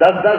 10-10,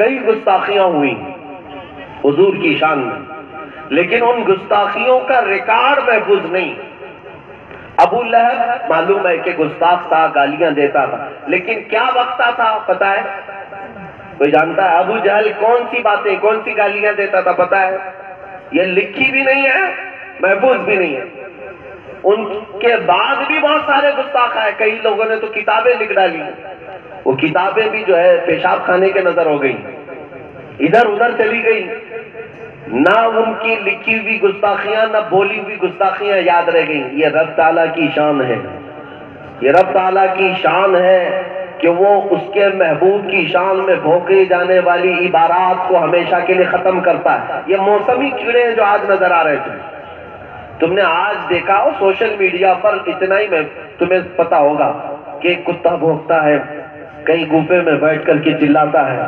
کئی گستاخیاں ہوئی حضور کی شان میں، لیکن ان گستاخیوں کا ریکارڈ محفوظ نہیں۔ ابو لہب معلوم ہے کہ گستاخ تھا، گالیاں دیتا تھا، لیکن کیا وقت تھا پتہ ہے؟ کوئی جانتا ہے؟ ابو جہل کون سی باتیں، کون سی گالیاں دیتا تھا پتہ ہے؟ یہ لکھی بھی نہیں ہے، محفوظ بھی نہیں ہے۔ ان کے بعد بھی بہت سارے گستاخ ہیں، کئی لوگوں نے تو کتابیں لکھ ڈالی، وہ کتابیں بھی جو ہے پیشاب خانے کے نظر ہو گئی، ادھر ادھر چلی گئی، نہ ان کی لکھی ہوئی گستاخیاں نہ بولی ہوئی گستاخیاں یاد رہ گئیں۔ یہ رب تعالیٰ کی شان ہے، یہ رب تعالیٰ کی شان ہے کہ وہ اس کے محبوب کی شان میں بھونکے جانے والی عبارات کو ہمیشہ کے لیے ختم کرتا ہے۔ یہ موسمی کیڑے ہیں جو آج نظر آ رہے تھے، تم نے آج دیکھا ہو سوشل میڈیا پر، اتنا ہی میں تمہیں پتا ہوگا کہ کتا بھونکتا ہے، کہیں گوفے میں بیٹھ کر کے چلاتا ہے،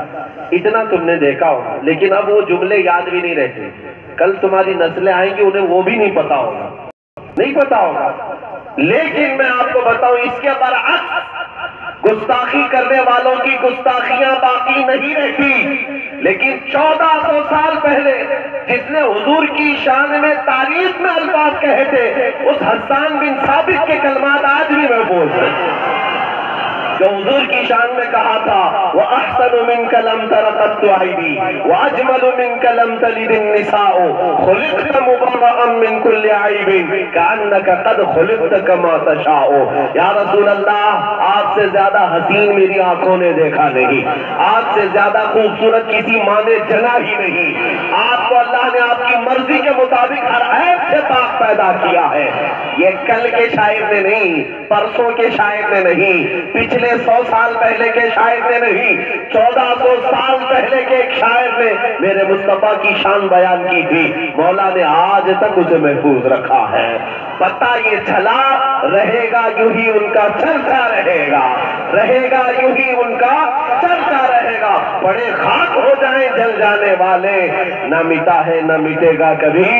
اتنا تم نے دیکھا ہوگا، لیکن اب وہ جملے یاد بھی نہیں رہتے۔ کل تمہاری نسلیں آئیں گی، انہیں وہ بھی نہیں پتا ہوگا، نہیں پتا ہوگا۔ لیکن میں آپ کو بتاؤں اس کے برعکس گستاخی کرنے والوں کی گستاخیاں باقی نہیں رہتی، لیکن 1400 سال پہلے جس نے حضور کی شان میں تعریف میں الفاظ کہے تھے، اس حسان بن ثابت کے کلمات آج بھی محفوظ ہیں، جو حضور کی شان میں کہا تھا وَأَحْسَنُ مِنْكَ لَمْ تَرَ قَطُّ عَيْنِي وَأَجْمَلُ مِنْكَ لَمْ تَلِدِ النِّسَاءُ خُلِقْتَ مُبَرَّأً مِنْ كُلِّ عَيْبٍ كَأَنَّكَ قَدْ خُلِقْتَ كَمَا تَشَاءُ۔ یا رسول اللہ، آپ سے زیادہ حسین میری آنکھوں نے دیکھا نہیں، آپ سے زیادہ خوبصورت کسی ماں نے جنا ہی نہیں، آپ کو اللہ نے آپ کی مرضی کے مطابق ہر عیب سے پاک پیدا کیا ہے۔ یہ کل کے شاعر نے نہیں، پرسوں کے شاعر نے نہیں، پچھلے 100 سال پہلے کے شاعر نے نہیں، 1400 سال پہلے کے ایک شاعر نے میرے مصطفیٰ کی شان بیان کی تھی، مولا نے آج تک اسے محفوظ رکھا ہے۔ پتہ یہ چلا رہے گا یوں ہی ان کا چلتا رہے گا، رہے گا یوں ہی ان کا چلتا رہے گا، بڑے خاک ہو جائیں جل جانے والے، نہ مٹا ہے نہ مٹے گا کبھی۔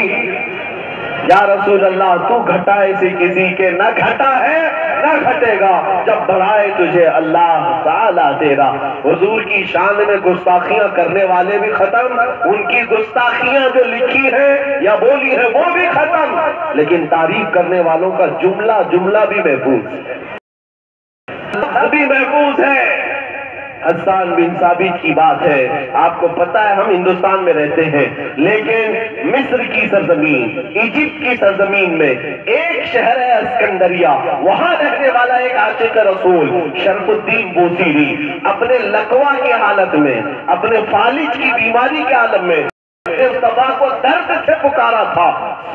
یا رسول اللہ، تو گھٹائے سے کسی کے نہ گھٹا ہے نہ گھٹے گا، جب بڑھائے تجھے اللہ تعالیٰ تیرا۔ حضور کی شان میں گستاخیاں کرنے والے بھی ختم، ان کی گستاخیاں جو لکھی ہیں یا بولی ہے وہ بھی ختم، لیکن تعریف کرنے والوں کا جملہ بھی محفوظ بھی محفوظ ہے۔ حسان بن ثابت کی بات ہے، آپ کو پتا ہے ہم ہندوستان میں رہتے ہیں، لیکن مصر کی سرزمین، ایجپٹ کی سرزمین میں ایک شہر ہے اسکندریہ، وہاں رہنے والا ایک عاشق رسول شرف الدین بوصیری اپنے لقوا کی حالت میں، اپنے فالج کی بیماری کے عالم میں مصطفیٰ کو درد سے پکارا تھا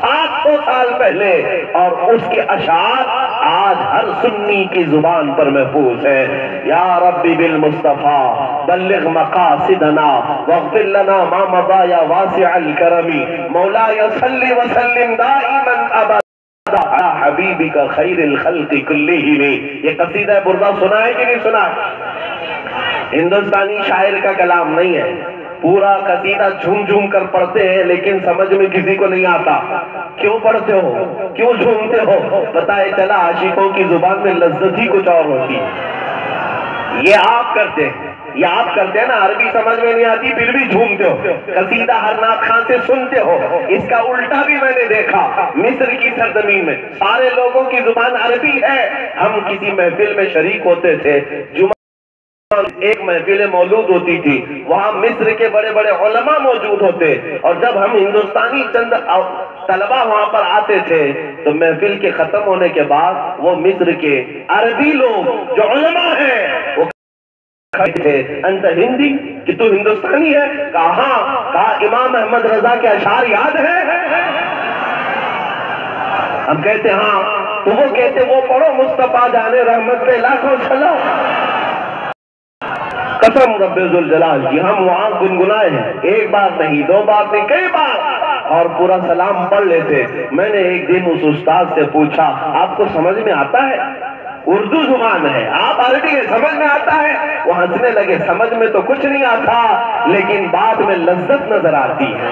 700 سال پہلے، اور اس کے اشعار آج ہر سنی کی زبان پر محفوظ ہے۔ یا ربی بالمصطفیٰ بلغ مقاصدنا واغفر لنا ما مضى یا واسع الکرم، مولاي صلی وسلم دائما ابدا على حبیبک خیر الخلق کلہم۔ یہ قصیدہ بردہ سنا ہے کہ نہیں سنا؟ ہندوستانی شاعر کا کلام نہیں ہے، پورا قصیدہ جھوم جھوم کر پڑھتے ہیں، لیکن سمجھ میں کسی کو نہیں آتا۔ کیوں پڑھتے ہو؟ کیوں جھومتے ہو؟ پتہ ہے چلا عاشقوں کی زبان میں لذت ہی کچھ اور ہوتی ہے۔ یہ آپ کرتے ہیں نا، عربی سمجھ میں نہیں آتی پھر بھی جھومتے ہو، قصیدہ ہر نعت خان سے سنتے ہو۔ اس کا الٹا بھی میں نے دیکھا، مصر کی سرزمین میں سارے لوگوں کی زبان عربی ہے۔ ہم کسی محفل میں شریک ہوتے تھے، ایک محفل مولود ہوتی تھی، وہاں مصر کے بڑے بڑے علماء موجود ہوتے، اور جب ہم ہندوستانی چند طلبہ وہاں پر آتے تھے تو محفل کے ختم ہونے کے بعد وہ مصر کے عربی لوگ جو علماء ہیں وہ کھڑے تھے، انت ہندی، کہ تو ہندوستانی ہے؟ کہا امام احمد رضا کے اشعار یاد ہے؟ ہم کہتے ہاں، تو وہ کہتے وہ پڑھو مصطفیٰ جانے رحمت پہ لاکھوں چلو۔ قسم رب ذوالجلال کی ہم وہاں گنگنائے ہیں، ایک بار نہیں، دو بار نہیں، کئی بار، اور پورا سلام پڑھ لیتے۔ میں نے ایک دن اس استاد سے پوچھا آپ کو سمجھ میں آتا ہے؟ اردو زبان ہے، آپ عربی ہے، سمجھ میں آتا ہے؟ وہ ہنسنے لگے، سمجھ میں تو کچھ نہیں آتا لیکن بعد میں لذت نظر آتی ہے۔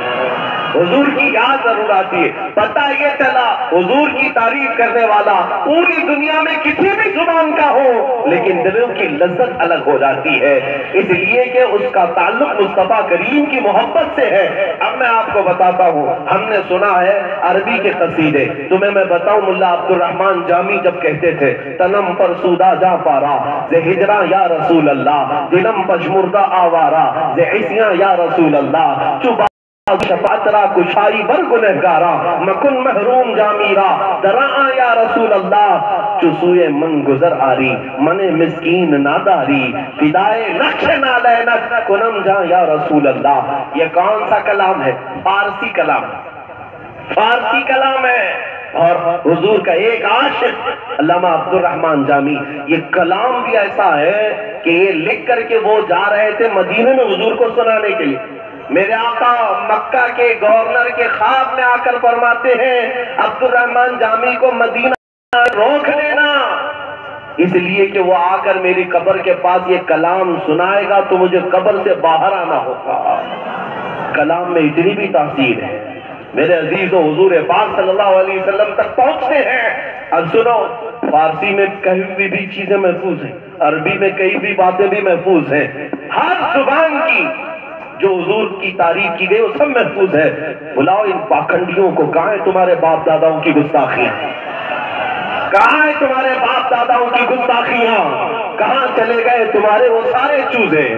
حضور کی یاد ضرور آتی ہے. پتہ یہ چلا حضور کی تعریف کرنے والا پوری دنیا میں کسی بھی زبان کا ہو لیکن دلوں کی لذت الگ ہو جاتی ہے، اس لیے کہ اس کا تعلق مصطفیٰ کریم کی محبت سے ہے. اب میں آپ کو بتاتا ہوں، ہم نے سنا ہے عربی کے قصیدے. تمہیں میں بتاؤں ملا عبد الرحمن جامی جب کہتے تھے تنم پر سودا جا پارا زِ ہجرا یا رسول اللہ، دلم پشمردہ آوارا زِ عصیاں یا رسول اللہ، چوبا شفاعترا کشائی بر گنہگارا مکن محروم جامیرا دراں یا رسول اللہ، چسوئے من گزر آری من مسکین ناداری فدائے نقش نالینک کنم جا یا رسول اللہ. یہ کون سا کلام ہے؟ فارسی کلام، فارسی کلام ہے. اور حضور کا ایک عاشق علامہ عبد الرحمن جامی، یہ کلام بھی ایسا ہے کہ یہ لکھ کر کے وہ جا رہے تھے مدینے میں حضور کو سنانے کے لیے. میرے آقا مکہ کے گورنر کے خواب میں آ کر فرماتے ہیں عبد الرحمن جامی کو مدینہ روک لینا، اس لیے کہ وہ آ کر میری قبر کے پاس یہ کلام سنائے گا تو مجھے قبر سے باہر آنا ہوگا. کلام میں اتنی بھی تاثیر ہے میرے عزیزو، حضور پاک صلی اللہ علیہ وسلم تک پہنچتے ہیں. اب سنو، فارسی میں کئی بھی چیزیں محفوظ ہیں، عربی میں کئی بھی باتیں بھی محفوظ ہیں، ہر زبان کی جو حضور کی تعریف کی گئی وہ سب محفوظ ہے. بلاؤ ان پاکھنڈیوں کو، کہاں ہے تمہارے باپ داداؤں کی گستاخیاں؟ کہاں ہے تمہارے باپ داداؤں کی گستاخیاں؟ کہاں چلے گئے تمہارے وہ سارے چوزے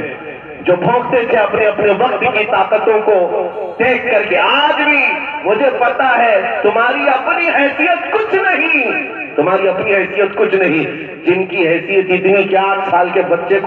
جو بھونکتے تھے اپنے اپنے وقت کی طاقتوں کو دیکھ کر کے؟ آج بھی مجھے پتا ہے تمہاری اپنی حیثیت کچھ نہیں، تمہاری اپنی حیثیت کچھ نہیں. جن کی حیثیت اتنی کہ 8 سال کے بچے کو